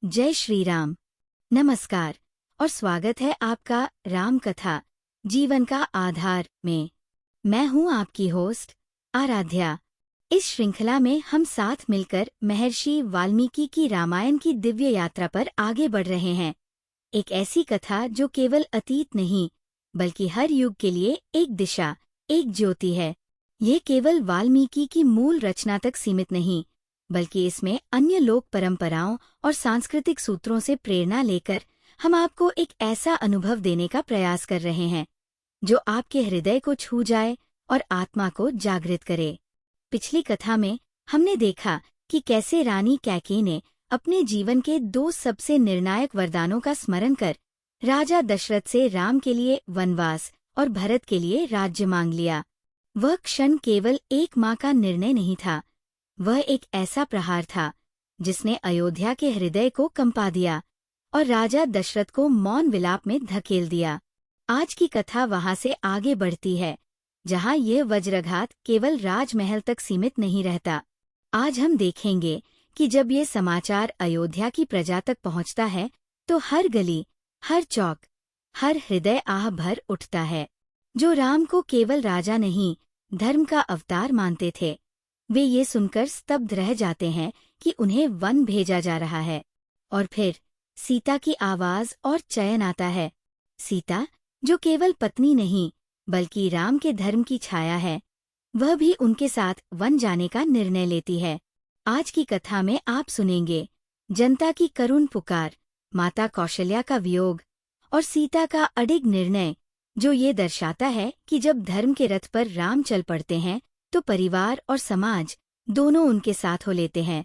जय श्री राम। नमस्कार और स्वागत है आपका राम कथा जीवन का आधार में। मैं हूं आपकी होस्ट आराध्या। इस श्रृंखला में हम साथ मिलकर महर्षि वाल्मीकि की रामायण की दिव्य यात्रा पर आगे बढ़ रहे हैं। एक ऐसी कथा जो केवल अतीत नहीं बल्कि हर युग के लिए एक दिशा, एक ज्योति है। ये केवल वाल्मीकि की मूल रचना तक सीमित नहीं बल्कि इसमें अन्य लोक परंपराओं और सांस्कृतिक सूत्रों से प्रेरणा लेकर हम आपको एक ऐसा अनुभव देने का प्रयास कर रहे हैं जो आपके हृदय को छू जाए और आत्मा को जागृत करे। पिछली कथा में हमने देखा कि कैसे रानी कैकेयी ने अपने जीवन के 2 सबसे निर्णायक वरदानों का स्मरण कर राजा दशरथ से राम के लिए वनवास और भरत के लिए राज्य मांग लिया। वह क्षण केवल एक माँ का निर्णय नहीं था, वह एक ऐसा प्रहार था जिसने अयोध्या के हृदय को कंपा दिया और राजा दशरथ को मौन विलाप में धकेल दिया। आज की कथा वहां से आगे बढ़ती है जहां यह वज्रघात केवल राजमहल तक सीमित नहीं रहता। आज हम देखेंगे कि जब ये समाचार अयोध्या की प्रजा तक पहुंचता है तो हर गली, हर चौक, हर हृदय आह भर उठता है। जो राम को केवल राजा नहीं, धर्म का अवतार मानते थे, वे ये सुनकर स्तब्ध रह जाते हैं कि उन्हें वन भेजा जा रहा है। और फिर सीता की आवाज और चयन आता है। सीता, जो केवल पत्नी नहीं बल्कि राम के धर्म की छाया है, वह भी उनके साथ वन जाने का निर्णय लेती है। आज की कथा में आप सुनेंगे जनता की करुण पुकार, माता कौशल्या का वियोग और सीता का अडिग निर्णय, जो ये दर्शाता है कि जब धर्म के रथ पर राम चल पड़ते हैं तो परिवार और समाज दोनों उनके साथ हो लेते हैं।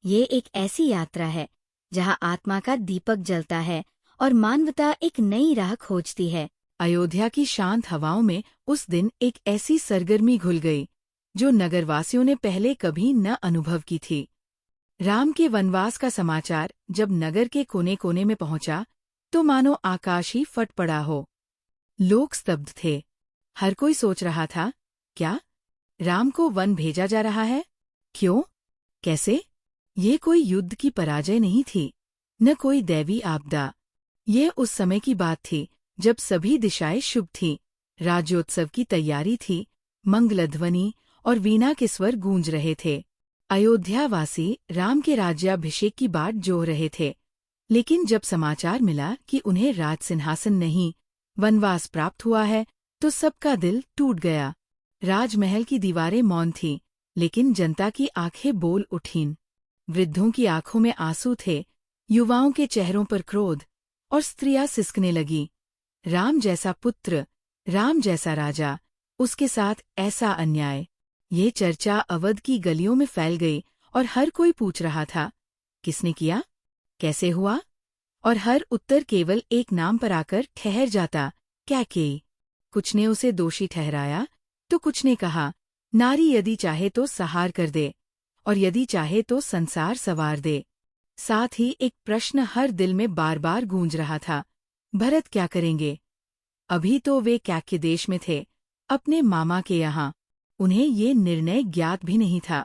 ये एक ऐसी यात्रा है जहां आत्मा का दीपक जलता है और मानवता एक नई राह खोजती है। अयोध्या की शांत हवाओं में उस दिन एक ऐसी सरगर्मी घुल गई जो नगरवासियों ने पहले कभी न अनुभव की थी। राम के वनवास का समाचार जब नगर के कोने कोने में पहुंचा तो मानो आकाश ही फट पड़ा हो। लोग स्तब्ध थे। हर कोई सोच रहा था, क्या राम को वन भेजा जा रहा है? क्यों? कैसे? ये कोई युद्ध की पराजय नहीं थी, न कोई दैवी आपदा। ये उस समय की बात थी जब सभी दिशाएं शुभ थीं। राज्योत्सव की तैयारी थी, मंगलध्वनि और वीणा के स्वर गूंज रहे थे। अयोध्यावासी राम के राज्याभिषेक की बाट जोह रहे थे। लेकिन जब समाचार मिला कि उन्हें राजसिंहासन नहीं, वनवास प्राप्त हुआ है, तो सबका दिल टूट गया। राजमहल की दीवारें मौन थीं, लेकिन जनता की आंखें बोल उठीं। वृद्धों की आंखों में आंसू थे, युवाओं के चेहरों पर क्रोध, और स्त्रियां सिसकने लगीं। राम जैसा पुत्र, राम जैसा राजा, उसके साथ ऐसा अन्याय। ये चर्चा अवध की गलियों में फैल गई और हर कोई पूछ रहा था, किसने किया? कैसे हुआ? और हर उत्तर केवल एक नाम पर आकर ठहर जाता, कैकेयी। कुछ ने उसे दोषी ठहराया तो कुछ ने कहा, नारी यदि चाहे तो सहार कर दे और यदि चाहे तो संसार सवार दे। साथ ही एक प्रश्न हर दिल में बार बार गूंज रहा था, भरत क्या करेंगे? अभी तो वे कैकेय देश में थे, अपने मामा के यहाँ। उन्हें ये निर्णय ज्ञात भी नहीं था।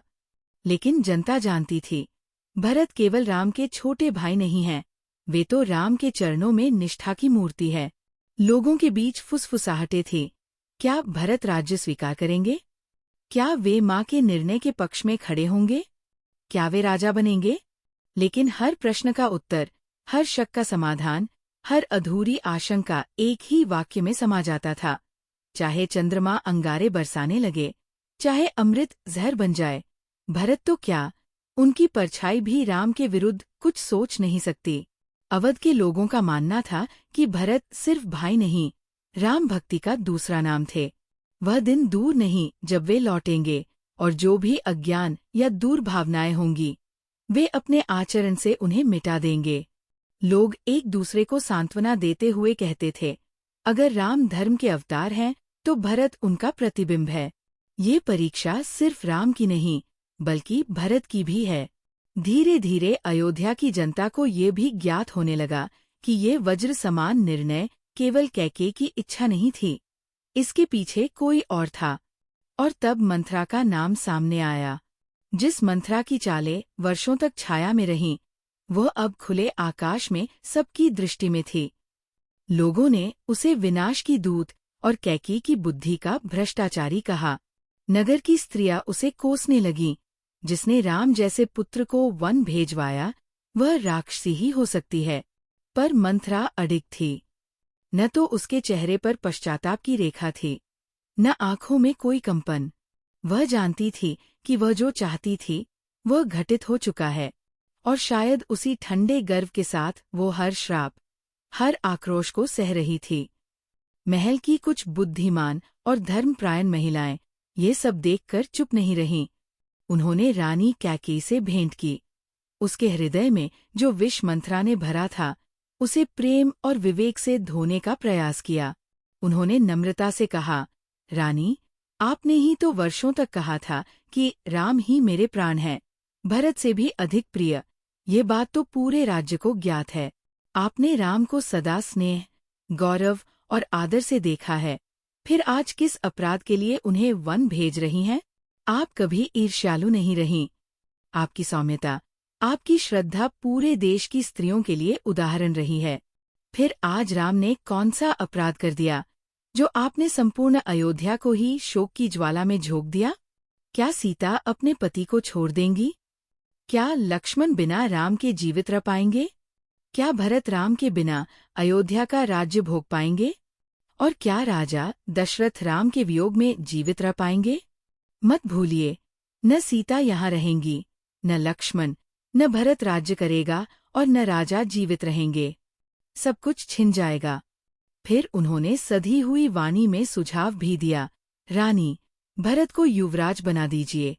लेकिन जनता जानती थी, भरत केवल राम के छोटे भाई नहीं हैं, वे तो राम के चरणों में निष्ठा की मूर्ति है। लोगों के बीच फुसफुसाहटें थी, क्या भरत राज्य स्वीकार करेंगे? क्या वे माँ के निर्णय के पक्ष में खड़े होंगे? क्या वे राजा बनेंगे? लेकिन हर प्रश्न का उत्तर, हर शक का समाधान, हर अधूरी आशंका एक ही वाक्य में समा जाता था। चाहे चंद्रमा अंगारे बरसाने लगे, चाहे अमृत जहर बन जाए, भरत तो क्या, उनकी परछाई भी राम के विरुद्ध कुछ सोच नहीं सकती। अवध के लोगों का मानना था कि भरत सिर्फ भाई नहीं, राम भक्ति का दूसरा नाम थे। वह दिन दूर नहीं जब वे लौटेंगे और जो भी अज्ञान या दुर्भावनाएं होंगी, वे अपने आचरण से उन्हें मिटा देंगे। लोग एक दूसरे को सांत्वना देते हुए कहते थे, अगर राम धर्म के अवतार हैं तो भरत उनका प्रतिबिंब है। ये परीक्षा सिर्फ राम की नहीं बल्कि भरत की भी है। धीरे धीरे अयोध्या की जनता को ये भी ज्ञात होने लगा कि ये वज्र समान निर्णय केवल कैकेयी की इच्छा नहीं थी, इसके पीछे कोई और था। और तब मंथरा का नाम सामने आया। जिस मंथरा की चालें वर्षों तक छाया में रहीं, वह अब खुले आकाश में सबकी दृष्टि में थी। लोगों ने उसे विनाश की दूत और कैकेयी की बुद्धि का भ्रष्टाचारी कहा। नगर की स्त्रियां उसे कोसने लगीं। जिसने राम जैसे पुत्र को वन भेजवाया वह राक्षसी ही हो सकती है। पर मंथरा अडिग थी। न तो उसके चेहरे पर पश्चाताप की रेखा थी, न आंखों में कोई कंपन। वह जानती थी कि वह जो चाहती थी वह घटित हो चुका है, और शायद उसी ठंडे गर्व के साथ वो हर श्राप, हर आक्रोश को सह रही थी। महल की कुछ बुद्धिमान और धर्मप्रायण महिलाएं ये सब देखकर चुप नहीं रहीं। उन्होंने रानी कैकेयी से भेंट की। उसके हृदय में जो विष मंथरा ने भरा था उसे प्रेम और विवेक से धोने का प्रयास किया। उन्होंने नम्रता से कहा, रानी, आपने ही तो वर्षों तक कहा था कि राम ही मेरे प्राण हैं, भरत से भी अधिक प्रिय। ये बात तो पूरे राज्य को ज्ञात है। आपने राम को सदा स्नेह, गौरव और आदर से देखा है, फिर आज किस अपराध के लिए उन्हें वन भेज रही हैं? आप कभी ईर्ष्यालु नहीं रहीं। आपकी सौम्यता, आपकी श्रद्धा पूरे देश की स्त्रियों के लिए उदाहरण रही है। फिर आज राम ने कौन सा अपराध कर दिया जो आपने संपूर्ण अयोध्या को ही शोक की ज्वाला में झोंक दिया? क्या सीता अपने पति को छोड़ देंगी? क्या लक्ष्मण बिना राम के जीवित रह पाएंगे? क्या भरत राम के बिना अयोध्या का राज्य भोग पाएंगे? और क्या राजा दशरथ राम के वियोग में जीवित रह पाएंगे? मत भूलिए, न सीता यहाँ रहेंगी, न लक्ष्मण, न भरत राज्य करेगा और न राजा जीवित रहेंगे। सब कुछ छिन जाएगा। फिर उन्होंने सधी हुई वाणी में सुझाव भी दिया, रानी, भरत को युवराज बना दीजिए।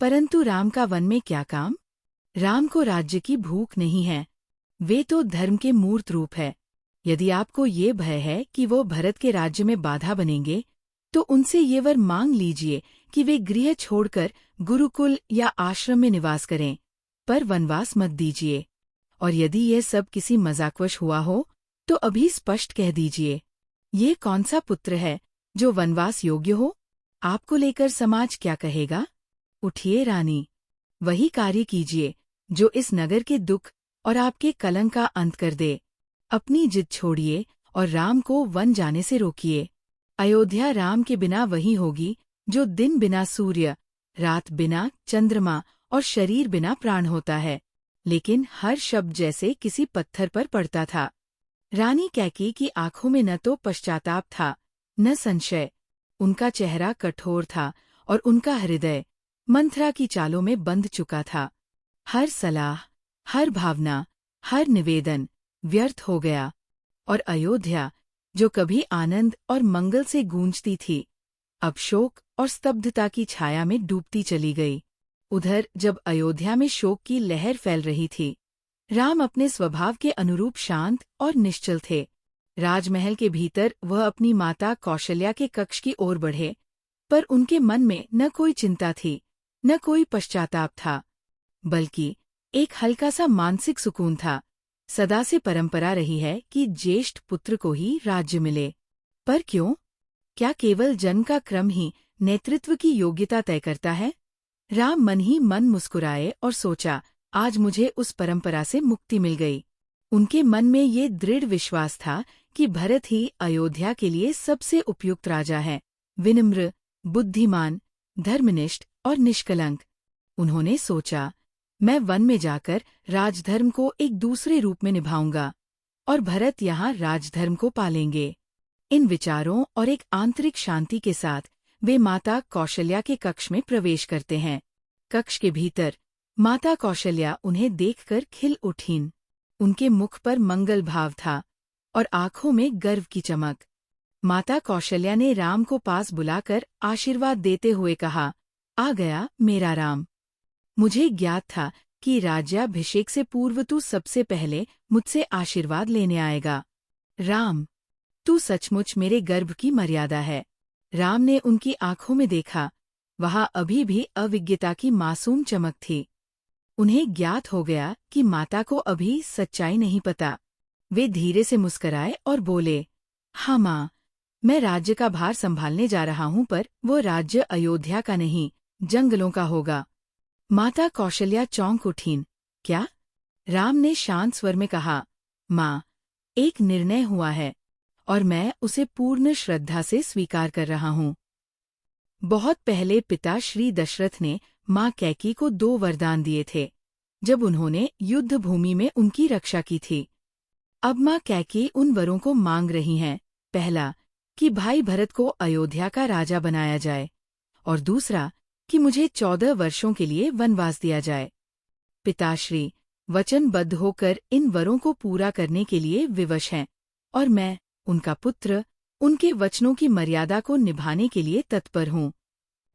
परंतु राम का वन में क्या काम? राम को राज्य की भूख नहीं है, वे तो धर्म के मूर्त रूप है। यदि आपको ये भय है कि वो भरत के राज्य में बाधा बनेंगे, तो उनसे ये वर मांग लीजिए कि वे गृह छोड़कर गुरुकुल या आश्रम में निवास करें, पर वनवास मत दीजिए। और यदि यह सब किसी मजाकवश हुआ हो तो अभी स्पष्ट कह दीजिए। ये कौन सा पुत्र है जो वनवास योग्य हो? आपको लेकर समाज क्या कहेगा? उठिए रानी, वही कार्य कीजिए जो इस नगर के दुख और आपके कलंक का अंत कर दे। अपनी जिद छोड़िए और राम को वन जाने से रोकिए। अयोध्या राम के बिना वही होगी जो दिन बिना सूर्य, रात बिना चंद्रमा और शरीर बिना प्राण होता है, लेकिन हर शब्द जैसे किसी पत्थर पर पड़ता था। रानी कैकेयी की आंखों में न तो पश्चाताप था, न संशय। उनका चेहरा कठोर था और उनका हृदय मंथरा की चालों में बंध चुका था। हर सलाह, हर भावना, हर निवेदन व्यर्थ हो गया, और अयोध्या, जो कभी आनंद और मंगल से गूंजती थी, अब शोक और स्तब्धता की छाया में डूबती चली गई। उधर जब अयोध्या में शोक की लहर फैल रही थी, राम अपने स्वभाव के अनुरूप शांत और निश्चल थे। राजमहल के भीतर वह अपनी माता कौशल्या के कक्ष की ओर बढ़े, पर उनके मन में न कोई चिंता थी, न कोई पश्चाताप था, बल्कि एक हल्का सा मानसिक सुकून था। सदा से परंपरा रही है कि ज्येष्ठ पुत्र को ही राज्य मिले, पर क्यों? क्या केवल जन्म का क्रम ही नेतृत्व की योग्यता तय करता है? राम मन ही मन मुस्कुराए और सोचा, आज मुझे उस परंपरा से मुक्ति मिल गई। उनके मन में ये दृढ़ विश्वास था कि भरत ही अयोध्या के लिए सबसे उपयुक्त राजा है, विनम्र, बुद्धिमान, धर्मनिष्ठ और निष्कलंक। उन्होंने सोचा, मैं वन में जाकर राजधर्म को एक दूसरे रूप में निभाऊंगा, और भरत यहाँ राजधर्म को पालेंगे। इन विचारों और एक आंतरिक शांति के साथ वे माता कौशल्या के कक्ष में प्रवेश करते हैं। कक्ष के भीतर माता कौशल्या उन्हें देखकर खिल उठीं। उनके मुख पर मंगल भाव था और आंखों में गर्व की चमक। माता कौशल्या ने राम को पास बुलाकर आशीर्वाद देते हुए कहा, आ गया मेरा राम। मुझे ज्ञात था कि राज्याभिषेक से पूर्व तू सबसे पहले मुझसे आशीर्वाद लेने आएगा। राम, तू सचमुच मेरे गर्भ की मर्यादा है। राम ने उनकी आंखों में देखा, वहां अभी भी अविज्ञता की मासूम चमक थी। उन्हें ज्ञात हो गया कि माता को अभी सच्चाई नहीं पता। वे धीरे से मुस्कराए और बोले, हाँ माँ, मैं राज्य का भार संभालने जा रहा हूँ, पर वो राज्य अयोध्या का नहीं, जंगलों का होगा। माता कौशल्या चौंक उठीं। क्या? राम ने शांत स्वर में कहा, माँ, एक निर्णय हुआ है और मैं उसे पूर्ण श्रद्धा से स्वीकार कर रहा हूँ। बहुत पहले पिता श्री दशरथ ने माँ कैकेयी को 2 वरदान दिए थे, जब उन्होंने युद्ध भूमि में उनकी रक्षा की थी। अब माँ कैकेयी उन वरों को मांग रही हैं। पहला, कि भाई भरत को अयोध्या का राजा बनाया जाए, और दूसरा, कि मुझे 14 वर्षों के लिए वनवास दिया जाए। पिताश्री वचनबद्ध होकर इन वरों को पूरा करने के लिए विवश हैं, और मैं, उनका पुत्र, उनके वचनों की मर्यादा को निभाने के लिए तत्पर हूँ।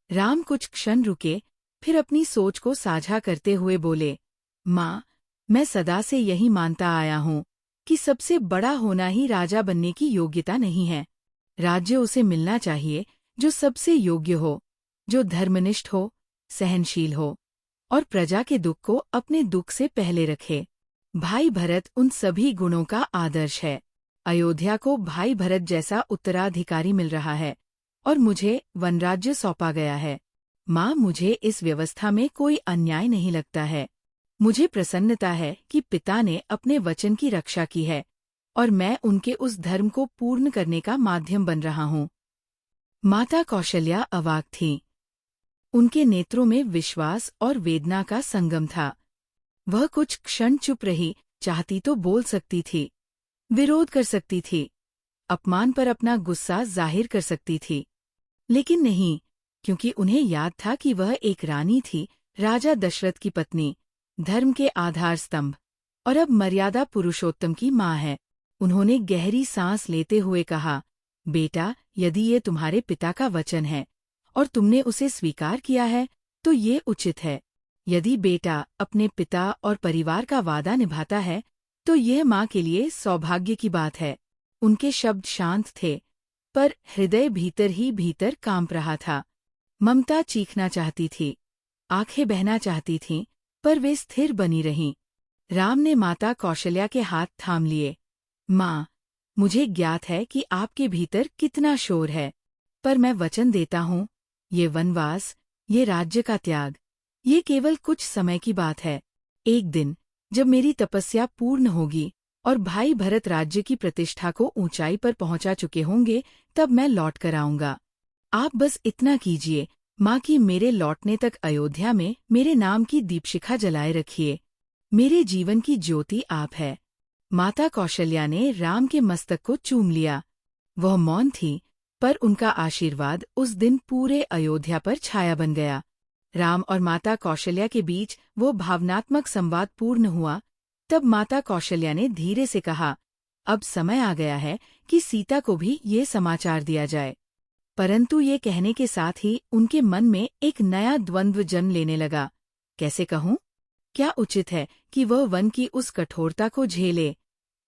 राम कुछ क्षण रुके, फिर अपनी सोच को साझा करते हुए बोले, माँ, मैं सदा से यही मानता आया हूँ कि सबसे बड़ा होना ही राजा बनने की योग्यता नहीं है। राज्य उसे मिलना चाहिए जो सबसे योग्य हो, जो धर्मनिष्ठ हो, सहनशील हो और प्रजा के दुख को अपने दुख से पहले रखे। भाई भरत उन सभी गुणों का आदर्श है। अयोध्या को भाई भरत जैसा उत्तराधिकारी मिल रहा है और मुझे वनराज्य सौंपा गया है। माँ, मुझे इस व्यवस्था में कोई अन्याय नहीं लगता है। मुझे प्रसन्नता है कि पिता ने अपने वचन की रक्षा की है और मैं उनके उस धर्म को पूर्ण करने का माध्यम बन रहा हूँ। माता कौशल्या अवाक थीं। उनके नेत्रों में विश्वास और वेदना का संगम था। वह कुछ क्षण चुप रही, चाहती तो बोल सकती थी, विरोध कर सकती थी, अपमान पर अपना गुस्सा जाहिर कर सकती थी, लेकिन नहीं, क्योंकि उन्हें याद था कि वह एक रानी थी, राजा दशरथ की पत्नी, धर्म के आधार स्तंभ, और अब मर्यादा पुरुषोत्तम की माँ है। उन्होंने गहरी सांस लेते हुए कहा, बेटा, यदि ये तुम्हारे पिता का वचन है और तुमने उसे स्वीकार किया है, तो ये उचित है। यदि बेटा अपने पिता और परिवार का वादा निभाता है, तो यह माँ के लिए सौभाग्य की बात है। उनके शब्द शांत थे, पर हृदय भीतर ही भीतर कांप रहा था। ममता चीखना चाहती थी, आंखें बहना चाहती थीं, पर वे स्थिर बनी रहीं। राम ने माता कौशल्या के हाथ थाम लिए। माँ, मुझे ज्ञात है कि आपके भीतर कितना शोर है, पर मैं वचन देता हूँ, ये वनवास, ये राज्य का त्याग, ये केवल कुछ समय की बात है। एक दिन, जब मेरी तपस्या पूर्ण होगी और भाई भरत राज्य की प्रतिष्ठा को ऊंचाई पर पहुंचा चुके होंगे, तब मैं लौट कर आऊंगा। आप बस इतना कीजिए, माँ, कि मेरे लौटने तक अयोध्या में मेरे नाम की दीपशिखा जलाए रखिए। मेरे जीवन की ज्योति आप है। माता कौशल्या ने राम के मस्तक को चूम लिया। वह मौन थी, पर उनका आशीर्वाद उस दिन पूरे अयोध्या पर छाया बन गया। राम और माता कौशल्या के बीच वो भावनात्मक संवाद पूर्ण हुआ। तब माता कौशल्या ने धीरे से कहा, अब समय आ गया है कि सीता को भी ये समाचार दिया जाए। परंतु ये कहने के साथ ही उनके मन में एक नया द्वंद्व जन्म लेने लगा। कैसे कहूँ? क्या उचित है कि वह वन की उस कठोरता को झेले?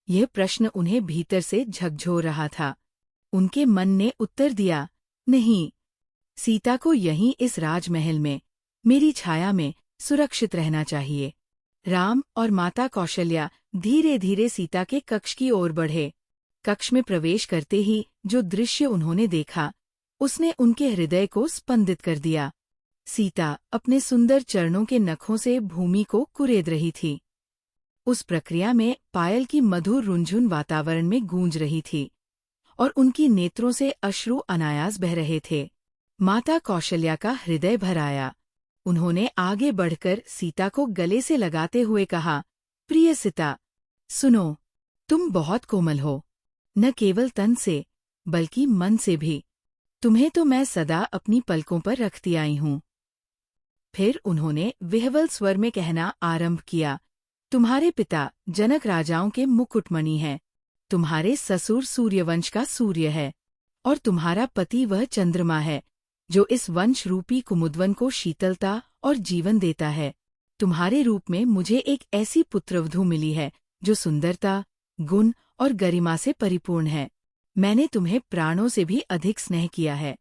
यह प्रश्न उन्हें भीतर से झकझोर रहा था। उनके मन ने उत्तर दिया, नहीं, सीता को यहीं इस राजमहल में, मेरी छाया में सुरक्षित रहना चाहिए। राम और माता कौशल्या धीरे धीरे सीता के कक्ष की ओर बढ़े। कक्ष में प्रवेश करते ही जो दृश्य उन्होंने देखा, उसने उनके हृदय को स्पंदित कर दिया। सीता अपने सुंदर चरणों के नखों से भूमि को कुरेद रही थी। उस प्रक्रिया में पायल की मधुर रुंझुन वातावरण में गूंज रही थी और उनकी नेत्रों से अश्रु अनायास बह रहे थे। माता कौशल्या का हृदय भर आया। उन्होंने आगे बढ़कर सीता को गले से लगाते हुए कहा, प्रिय सीता, सुनो, तुम बहुत कोमल हो, न केवल तन से, बल्कि मन से भी। तुम्हें तो मैं सदा अपनी पलकों पर रखती आई हूँ। फिर उन्होंने विह्वल स्वर में कहना आरंभ किया, तुम्हारे पिता जनक राजाओं के मुकुटमणि हैं, तुम्हारे ससुर सूर्यवंश का सूर्य है, और तुम्हारा पति वह चंद्रमा है, जो इस वंश रूपी कुमुदवन को शीतलता और जीवन देता है। तुम्हारे रूप में मुझे एक ऐसी पुत्रवधू मिली है, जो सुंदरता, गुण और गरिमा से परिपूर्ण है। मैंने तुम्हें प्राणों से भी अधिक स्नेह किया है।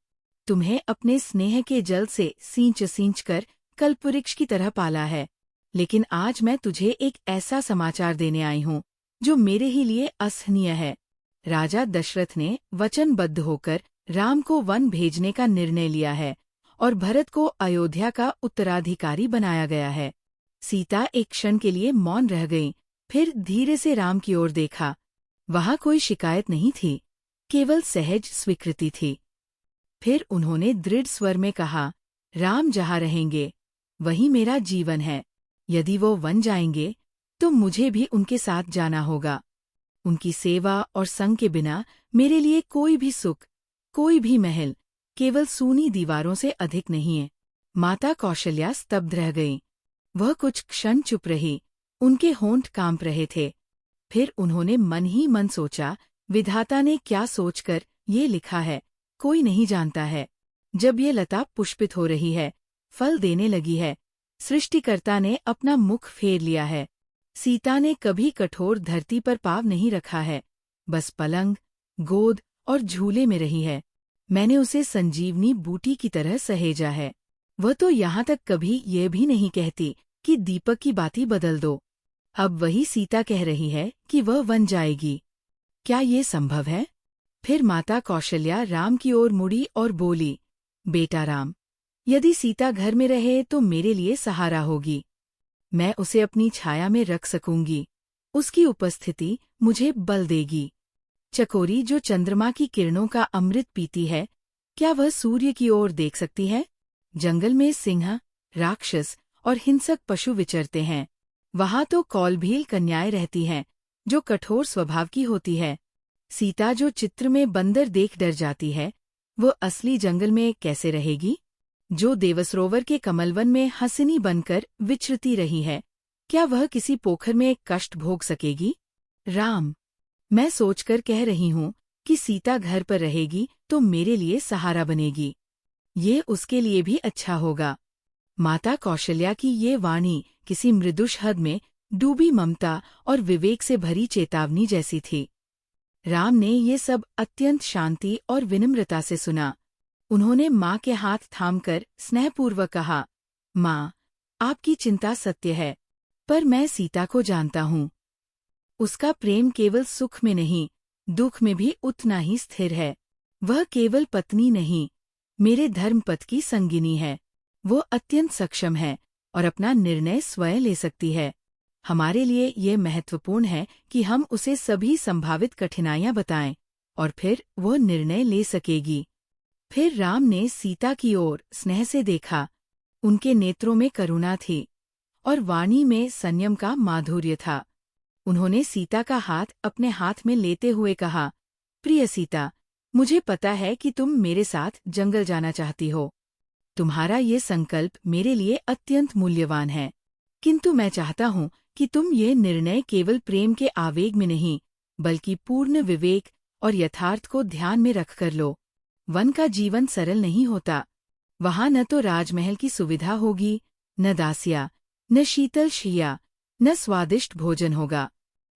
तुम्हें अपने स्नेह के जल से सींच कर कल्पवृक्ष की तरह पाला है। लेकिन आज मैं तुझे एक ऐसा समाचार देने आई हूँ, जो मेरे ही लिए असहनीय है। राजा दशरथ ने वचनबद्ध होकर राम को वन भेजने का निर्णय लिया है और भरत को अयोध्या का उत्तराधिकारी बनाया गया है। सीता एक क्षण के लिए मौन रह गई, फिर धीरे से राम की ओर देखा। वहां कोई शिकायत नहीं थी, केवल सहज स्वीकृति थी। फिर उन्होंने दृढ़ स्वर में कहा, राम जहाँ रहेंगे वही मेरा जीवन है। यदि वो वन जाएंगे तो मुझे भी उनके साथ जाना होगा। उनकी सेवा और संग के बिना मेरे लिए कोई भी सुख, कोई भी महल केवल सूनी दीवारों से अधिक नहीं है। माता कौशल्या स्तब्ध रह गईं। वह कुछ क्षण चुप रही, उनके होंठ कांप रहे थे। फिर उन्होंने मन ही मन सोचा, विधाता ने क्या सोचकर ये लिखा है, कोई नहीं जानता है। जब ये लता पुष्पित हो रही है, फल देने लगी है, सृष्टिकर्ता ने अपना मुख फेर लिया है। सीता ने कभी कठोर धरती पर पाँव नहीं रखा है, बस पलंग, गोद और झूले में रही है। मैंने उसे संजीवनी बूटी की तरह सहेजा है। वह तो यहाँ तक कभी ये भी नहीं कहती कि दीपक की बाती बदल दो। अब वही सीता कह रही है कि वह वन जाएगी। क्या ये संभव है? फिर माता कौशल्या राम की ओर मुड़ी और बोली, बेटा राम, यदि सीता घर में रहे तो मेरे लिए सहारा होगी। मैं उसे अपनी छाया में रख सकूंगी। उसकी उपस्थिति मुझे बल देगी। चकोरी जो चंद्रमा की किरणों का अमृत पीती है, क्या वह सूर्य की ओर देख सकती है? जंगल में सिंह, राक्षस और हिंसक पशु विचरते हैं। वहां तो कौलभील कन्याएं रहती हैं, जो कठोर स्वभाव की होती है। सीता जो चित्र में बंदर देख डर जाती है, वो असली जंगल में कैसे रहेगी? जो देवसरोवर के कमलवन में हंसिनी बनकर विचरती रही है, क्या वह किसी पोखर में कष्ट भोग सकेगी? राम, मैं सोचकर कह रही हूँ कि सीता घर पर रहेगी तो मेरे लिए सहारा बनेगी। ये उसके लिए भी अच्छा होगा। माता कौशल्या की ये वाणी किसी मृदुष हद में डूबी ममता और विवेक से भरी चेतावनी जैसी थी। राम ने ये सब अत्यंत शांति और विनम्रता से सुना। उन्होंने माँ के हाथ थामकर स्नेहपूर्वक कहा, माँ, आपकी चिंता सत्य है, पर मैं सीता को जानता हूँ। उसका प्रेम केवल सुख में नहीं, दुख में भी उतना ही स्थिर है। वह केवल पत्नी नहीं, मेरे धर्मपथ की संगिनी है। वो अत्यंत सक्षम है और अपना निर्णय स्वयं ले सकती है। हमारे लिए ये महत्वपूर्ण है कि हम उसे सभी संभावित कठिनाइयां बताएं और फिर वो निर्णय ले सकेगी। फिर राम ने सीता की ओर स्नेह से देखा। उनके नेत्रों में करुणा थी और वाणी में संयम का माधुर्य था। उन्होंने सीता का हाथ अपने हाथ में लेते हुए कहा, प्रिय सीता, मुझे पता है कि तुम मेरे साथ जंगल जाना चाहती हो। तुम्हारा ये संकल्प मेरे लिए अत्यंत मूल्यवान है, किंतु मैं चाहता हूँ कि तुम ये निर्णय केवल प्रेम के आवेग में नहीं, बल्कि पूर्ण विवेक और यथार्थ को ध्यान में रखकर लो। वन का जीवन सरल नहीं होता। वहाँ न तो राजमहल की सुविधा होगी, न दासिया, न शीतल शैया, न स्वादिष्ट भोजन होगा।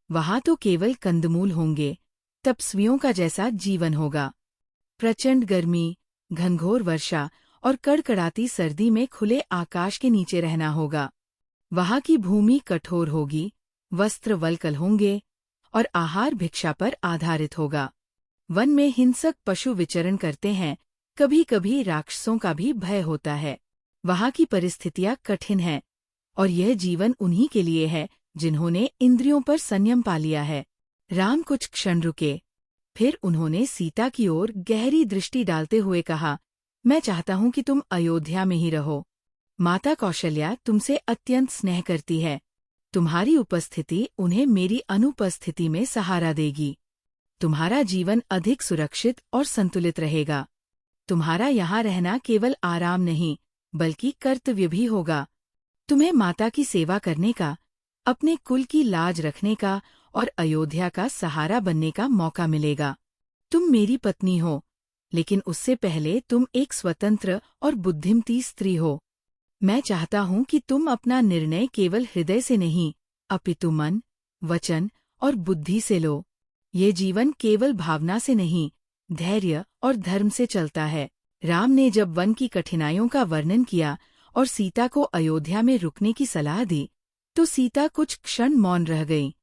वहाँ तो केवल कंदमूल होंगे, तपस्वियों का जैसा जीवन होगा। प्रचंड गर्मी, घनघोर वर्षा और कड़कड़ाती सर्दी में खुले आकाश के नीचे रहना होगा। वहाँ की भूमि कठोर होगी, वस्त्र वल्कल होंगे और आहार भिक्षा पर आधारित होगा। वन में हिंसक पशु विचरण करते हैं, कभी कभी राक्षसों का भी भय होता है। वहाँ की परिस्थितियाँ कठिन हैं और यह जीवन उन्हीं के लिए है जिन्होंने इंद्रियों पर संयम पा लिया है। राम कुछ क्षण रुके, फिर उन्होंने सीता की ओर गहरी दृष्टि डालते हुए कहा, मैं चाहता हूँ कि तुम अयोध्या में ही रहो। माता कौशल्या तुमसे अत्यंत स्नेह करती है। तुम्हारी उपस्थिति उन्हें मेरी अनुपस्थिति में सहारा देगी। तुम्हारा जीवन अधिक सुरक्षित और संतुलित रहेगा। तुम्हारा यहाँ रहना केवल आराम नहीं, बल्कि कर्तव्य भी होगा। तुम्हें माता की सेवा करने का, अपने कुल की लाज रखने का और अयोध्या का सहारा बनने का मौका मिलेगा। तुम मेरी पत्नी हो, लेकिन उससे पहले तुम एक स्वतंत्र और बुद्धिमती स्त्री हो। मैं चाहता हूँ कि तुम अपना निर्णय केवल हृदय से नहीं, अपितु मन, वचन और बुद्धि से लो। ये जीवन केवल भावना से नहीं, धैर्य और धर्म से चलता है। राम ने जब वन की कठिनाइयों का वर्णन किया और सीता को अयोध्या में रुकने की सलाह दी, तो सीता कुछ क्षण मौन रह गई।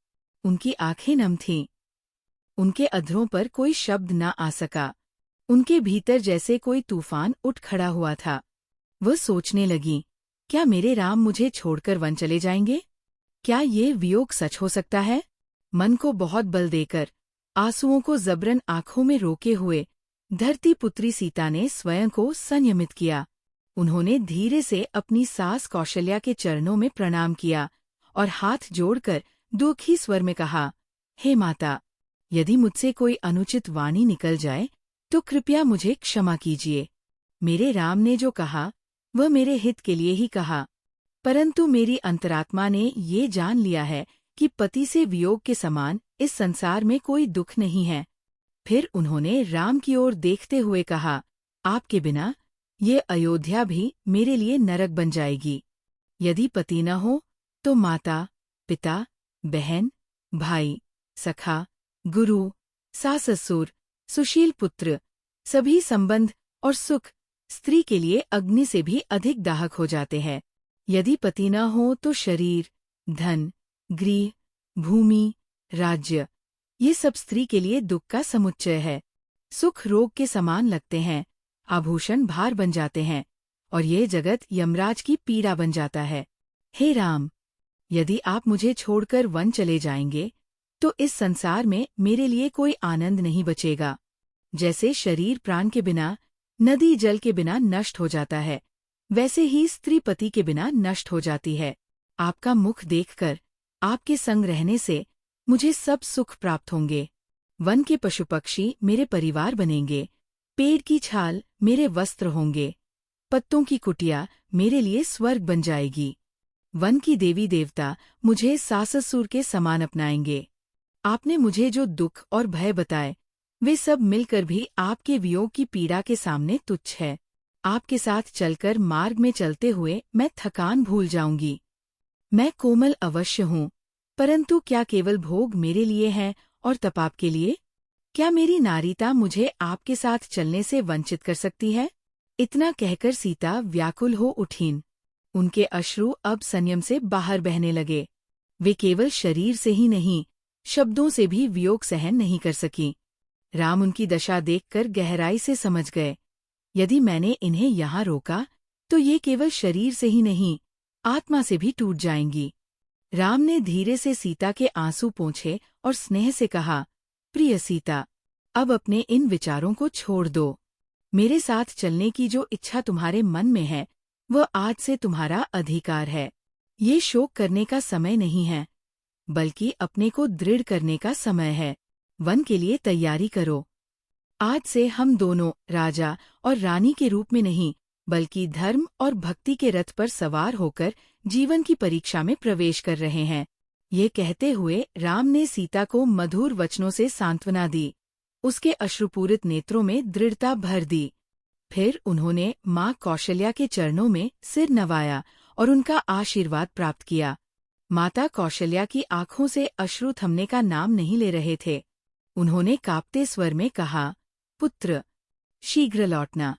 उनकी आंखें नम थीं। उनके अधरों पर कोई शब्द न आ सका। उनके भीतर जैसे कोई तूफान उठ खड़ा हुआ था। वह सोचने लगी, क्या मेरे राम मुझे छोड़कर वन चले जाएंगे? क्या ये वियोग सच हो सकता है? मन को बहुत बल देकर, आंसुओं को जबरन आंखों में रोके हुए धरती पुत्री सीता ने स्वयं को संयमित किया। उन्होंने धीरे से अपनी सास कौशल्या के चरणों में प्रणाम किया और हाथ जोड़कर दुखी स्वर में कहा, हे माता, यदि मुझसे कोई अनुचित वाणी निकल जाए तो कृपया मुझे क्षमा कीजिए। मेरे राम ने जो कहा वह मेरे हित के लिए ही कहा, परंतु मेरी अंतरात्मा ने ये जान लिया है कि पति से वियोग के समान इस संसार में कोई दुख नहीं है। फिर उन्होंने राम की ओर देखते हुए कहा, आपके बिना ये अयोध्या भी मेरे लिए नरक बन जाएगी। यदि पति न हो तो माता, पिता, बहन, भाई, सखा, गुरु, सास ससुर, सुशील पुत्र, सभी संबंध और सुख स्त्री के लिए अग्नि से भी अधिक दाहक हो जाते हैं। यदि पति न हो तो शरीर, धन, गृह, भूमि, राज्य, ये सब स्त्री के लिए दुख का समुच्चय है। सुख रोग के समान लगते हैं, आभूषण भार बन जाते हैं और ये जगत यमराज की पीड़ा बन जाता है। हे राम, यदि आप मुझे छोड़कर वन चले जाएंगे तो इस संसार में मेरे लिए कोई आनंद नहीं बचेगा। जैसे शरीर प्राण के बिना, नदी जल के बिना नष्ट हो जाता है, वैसे ही स्त्री पति के बिना नष्ट हो जाती है। आपका मुख देखकर, आपके संग रहने से मुझे सब सुख प्राप्त होंगे। वन के पशु पक्षी मेरे परिवार बनेंगे, पेड़ की छाल मेरे वस्त्र होंगे, पत्तों की कुटिया मेरे लिए स्वर्ग बन जाएगी। वन की देवी देवता मुझे सास ससुर के समान अपनाएंगे। आपने मुझे जो दुख और भय बताए वे सब मिलकर भी आपके वियोग की पीड़ा के सामने तुच्छ है। आपके साथ चलकर मार्ग में चलते हुए मैं थकान भूल जाऊंगी। मैं कोमल अवश्य हूँ, परंतु क्या केवल भोग मेरे लिए हैं और तपाप के लिए? क्या मेरी नारीता मुझे आपके साथ चलने से वंचित कर सकती है? इतना कहकर सीता व्याकुल हो उठीं। उनके अश्रु अब संयम से बाहर बहने लगे। वे केवल शरीर से ही नहीं, शब्दों से भी वियोग सहन नहीं कर सकीं। राम उनकी दशा देखकर गहराई से समझ गए, यदि मैंने इन्हें यहाँ रोका तो ये केवल शरीर से ही नहीं, आत्मा से भी टूट जाएंगी। राम ने धीरे से सीता के आंसू पोंछे और स्नेह से कहा, प्रिय सीता, अब अपने इन विचारों को छोड़ दो। मेरे साथ चलने की जो इच्छा तुम्हारे मन में है वह आज से तुम्हारा अधिकार है। ये शोक करने का समय नहीं है, बल्कि अपने को दृढ़ करने का समय है। वन के लिए तैयारी करो। आज से हम दोनों राजा और रानी के रूप में नहीं, बल्कि धर्म और भक्ति के रथ पर सवार होकर जीवन की परीक्षा में प्रवेश कर रहे हैं। ये कहते हुए राम ने सीता को मधुर वचनों से सांत्वना दी, उसके अश्रुपूरित नेत्रों में दृढ़ता भर दी। फिर उन्होंने माँ कौशल्या के चरणों में सिर नवाया और उनका आशीर्वाद प्राप्त किया। माता कौशल्या की आंखों से अश्रु थमने का नाम नहीं ले रहे थे। उन्होंने कांपते स्वर में कहा, पुत्र, शीघ्र लौटना,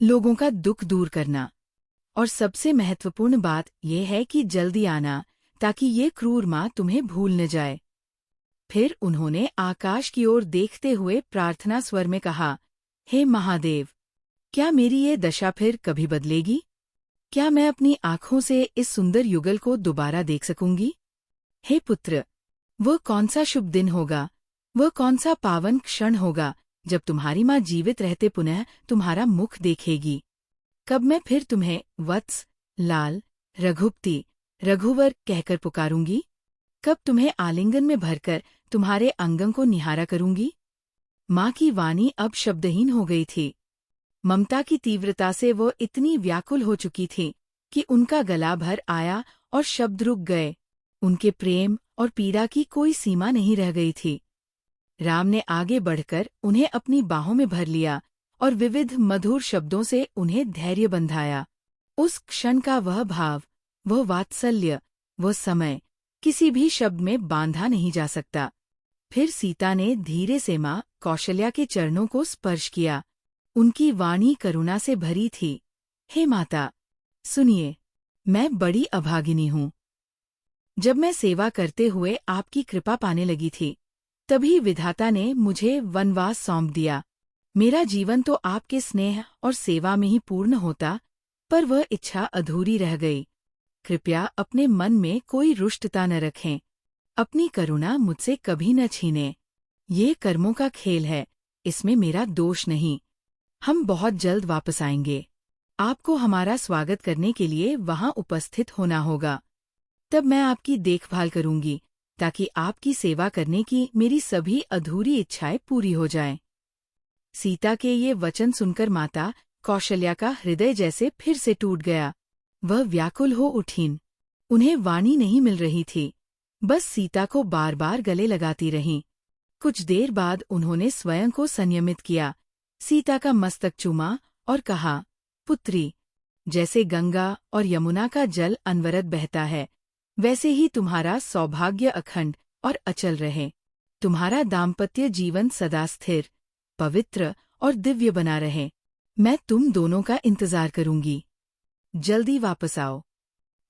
लोगों का दुख दूर करना, और सबसे महत्वपूर्ण बात यह है कि जल्दी आना, ताकि ये क्रूर माँ तुम्हें भूल न जाए। फिर उन्होंने आकाश की ओर देखते हुए प्रार्थना स्वर में कहा, हे महादेव, क्या मेरी ये दशा फिर कभी बदलेगी? क्या मैं अपनी आंखों से इस सुंदर युगल को दोबारा देख सकूंगी? हे पुत्र, वह कौन सा शुभ दिन होगा, वह कौन सा पावन क्षण होगा जब तुम्हारी माँ जीवित रहते पुनः तुम्हारा मुख देखेगी? कब मैं फिर तुम्हें वत्स, लाल, रघुपति, रघुवर कहकर पुकारूंगी? कब तुम्हें आलिंगन में भरकर तुम्हारे अंगों को निहारा करूंगी? माँ की वाणी अब शब्दहीन हो गई थी। ममता की तीव्रता से वो इतनी व्याकुल हो चुकी थी कि उनका गला भर आया और शब्द रुक गए। उनके प्रेम और पीड़ा की कोई सीमा नहीं रह गई थी। राम ने आगे बढ़कर उन्हें अपनी बाहों में भर लिया और विविध मधुर शब्दों से उन्हें धैर्य बंधाया। उस क्षण का वह भाव, वह वात्सल्य, वह समय किसी भी शब्द में बांधा नहीं जा सकता। फिर सीता ने धीरे से माँ कौशल्या के चरणों को स्पर्श किया। उनकी वाणी करुणा से भरी थी। हे माता, सुनिए, मैं बड़ी अभागिनी हूँ। जब मैं सेवा करते हुए आपकी कृपा पाने लगी थी, तभी विधाता ने मुझे वनवास सौंप दिया। मेरा जीवन तो आपके स्नेह और सेवा में ही पूर्ण होता, पर वह इच्छा अधूरी रह गई। कृपया अपने मन में कोई रुष्टता न रखें। अपनी करुणा मुझसे कभी न छीनें। ये कर्मों का खेल है, इसमें मेरा दोष नहीं। हम बहुत जल्द वापस आएंगे। आपको हमारा स्वागत करने के लिए वहां उपस्थित होना होगा। तब मैं आपकी देखभाल करूंगी, ताकि आपकी सेवा करने की मेरी सभी अधूरी इच्छाएं पूरी हो जाएं। सीता के ये वचन सुनकर माता कौशल्या का हृदय जैसे फिर से टूट गया। वह व्याकुल हो उठीं। उन्हें वाणी नहीं मिल रही थी, बस सीता को बार बार गले लगाती रहीं। कुछ देर बाद उन्होंने स्वयं को संयमित किया, सीता का मस्तक चूमा और कहा, पुत्री, जैसे गंगा और यमुना का जल अनवरत बहता है, वैसे ही तुम्हारा सौभाग्य अखंड और अचल रहे। तुम्हारा दाम्पत्य जीवन सदा स्थिर, पवित्र और दिव्य बना रहे। मैं तुम दोनों का इंतजार करूंगी। जल्दी वापस आओ।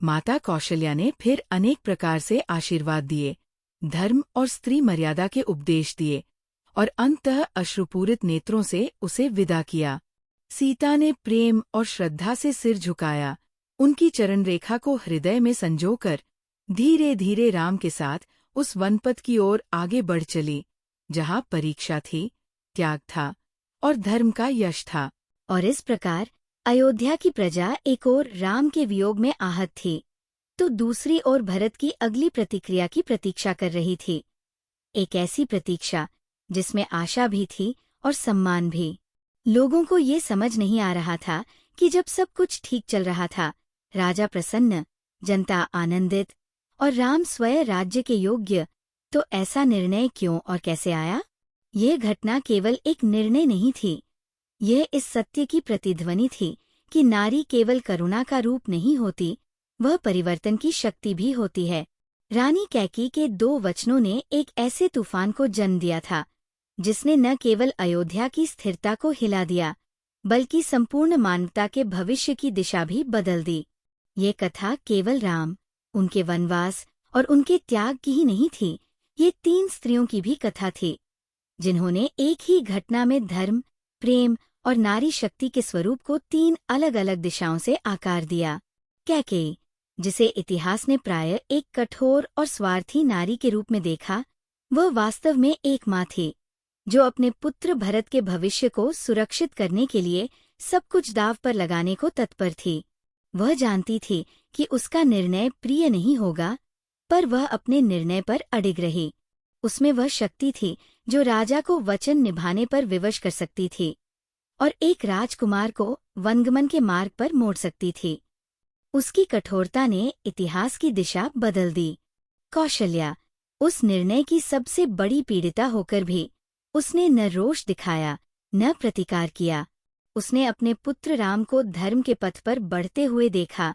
माता कौशल्या ने फिर अनेक प्रकार से आशीर्वाद दिए, धर्म और स्त्री मर्यादा के उपदेश दिए और अंततः अश्रुपूरित नेत्रों से उसे विदा किया। सीता ने प्रेम और श्रद्धा से सिर झुकाया, उनकी चरण रेखा को हृदय में संजोकर धीरे धीरे राम के साथ उस वनपथ की ओर आगे बढ़ चली, जहाँ परीक्षा थी, त्याग था और धर्म का यश था। और इस प्रकार अयोध्या की प्रजा एक ओर राम के वियोग में आहत थी, तो दूसरी ओर भरत की अगली प्रतिक्रिया की प्रतीक्षा कर रही थी। एक ऐसी प्रतीक्षा जिसमें आशा भी थी और सम्मान भी। लोगों को ये समझ नहीं आ रहा था कि जब सब कुछ ठीक चल रहा था, राजा प्रसन्न, जनता आनंदित और राम स्वयं राज्य के योग्य, तो ऐसा निर्णय क्यों और कैसे आया? यह घटना केवल एक निर्णय नहीं थी, यह इस सत्य की प्रतिध्वनि थी कि नारी केवल करुणा का रूप नहीं होती, वह परिवर्तन की शक्ति भी होती है। रानी कैकेयी के 2 वचनों ने एक ऐसे तूफान को जन्म दिया था, जिसने न केवल अयोध्या की स्थिरता को हिला दिया, बल्कि संपूर्ण मानवता के भविष्य की दिशा भी बदल दी। ये कथा केवल राम, उनके वनवास और उनके त्याग की ही नहीं थी, ये 3 स्त्रियों की भी कथा थी, जिन्होंने एक ही घटना में धर्म, प्रेम और नारी शक्ति के स्वरूप को 3 अलग अलग दिशाओं से आकार दिया। कैकेयी, जिसे इतिहास ने प्रायः एक कठोर और स्वार्थी नारी के रूप में देखा, वह वास्तव में एक माँ थी, जो अपने पुत्र भरत के भविष्य को सुरक्षित करने के लिए सब कुछ दांव पर लगाने को तत्पर थी। वह जानती थी कि उसका निर्णय प्रिय नहीं होगा, पर वह अपने निर्णय पर अडिग रही। उसमें वह शक्ति थी जो राजा को वचन निभाने पर विवश कर सकती थी और एक राजकुमार को वनगमन के मार्ग पर मोड़ सकती थी। उसकी कठोरता ने इतिहास की दिशा बदल दी। कौशल्या, उस निर्णय की सबसे बड़ी पीड़िता होकर भी, उसने न रोष दिखाया, न प्रतिकार किया। उसने अपने पुत्र राम को धर्म के पथ पर बढ़ते हुए देखा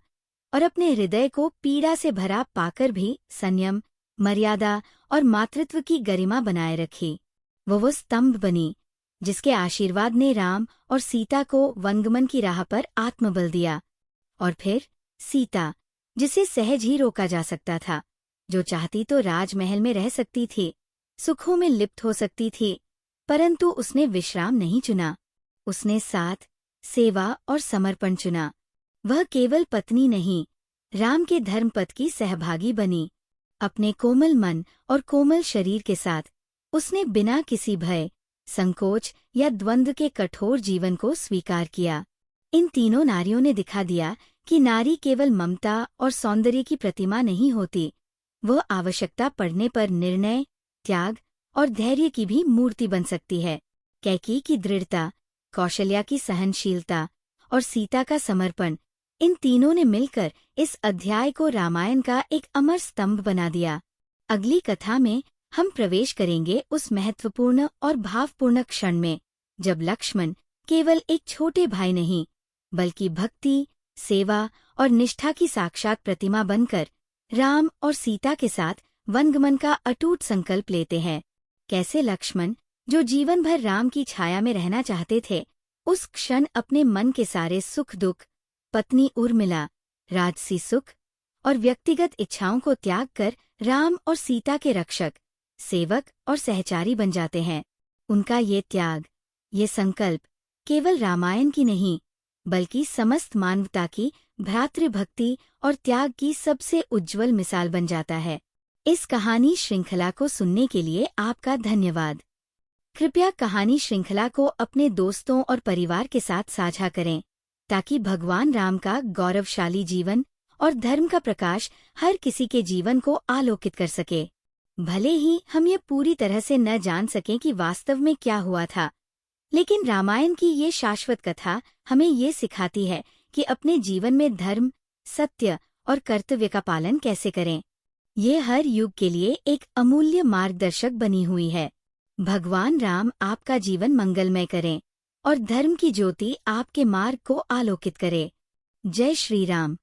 और अपने हृदय को पीड़ा से भरा पाकर भी संयम, मर्यादा और मातृत्व की गरिमा बनाए रखी। वो स्तंभ बनी, जिसके आशीर्वाद ने राम और सीता को वनगमन की राह पर आत्मबल दिया। और फिर सीता, जिसे सहज ही रोका जा सकता था, जो चाहती तो राजमहल में रह सकती थी, सुखों में लिप्त हो सकती थी, परंतु उसने विश्राम नहीं चुना। उसने साथ, सेवा और समर्पण चुना। वह केवल पत्नी नहीं, राम के धर्मपथ की सहभागी बनी। अपने कोमल मन और कोमल शरीर के साथ उसने बिना किसी भय, संकोच या द्वंद्व के कठोर जीवन को स्वीकार किया। इन तीनों नारियों ने दिखा दिया कि नारी केवल ममता और सौंदर्य की प्रतिमा नहीं होती, वह आवश्यकता पड़ने पर निर्णय, त्याग और धैर्य की भी मूर्ति बन सकती है। कैकेयी की दृढ़ता, कौशल्या की सहनशीलता और सीता का समर्पण, इन तीनों ने मिलकर इस अध्याय को रामायण का एक अमर स्तंभ बना दिया। अगली कथा में हम प्रवेश करेंगे उस महत्वपूर्ण और भावपूर्ण क्षण में, जब लक्ष्मण केवल एक छोटे भाई नहीं, बल्कि भक्ति, सेवा और निष्ठा की साक्षात प्रतिमा बनकर राम और सीता के साथ वनगमन का अटूट संकल्प लेते हैं। कैसे लक्ष्मण, जो जीवन भर राम की छाया में रहना चाहते थे, उस क्षण अपने मन के सारे सुख दुख, पत्नी उर्मिला, राजसी सुख और व्यक्तिगत इच्छाओं को त्याग कर राम और सीता के रक्षक, सेवक और सहचारी बन जाते हैं। उनका ये त्याग, ये संकल्प केवल रामायण की नहीं, बल्कि समस्त मानवता की भ्रातृभक्ति और त्याग की सबसे उज्जवल मिसाल बन जाता है। इस कहानी श्रृंखला को सुनने के लिए आपका धन्यवाद। कृपया कहानी श्रृंखला को अपने दोस्तों और परिवार के साथ साझा करें, ताकि भगवान राम का गौरवशाली जीवन और धर्म का प्रकाश हर किसी के जीवन को आलोकित कर सके। भले ही हम ये पूरी तरह से न जान सकें कि वास्तव में क्या हुआ था, लेकिन रामायण की ये शाश्वत कथा हमें ये सिखाती है कि अपने जीवन में धर्म, सत्य और कर्तव्य का पालन कैसे करें। ये हर युग के लिए एक अमूल्य मार्गदर्शक बनी हुई है। भगवान राम आपका जीवन मंगलमय करें और धर्म की ज्योति आपके मार्ग को आलोकित करे। जय श्री राम।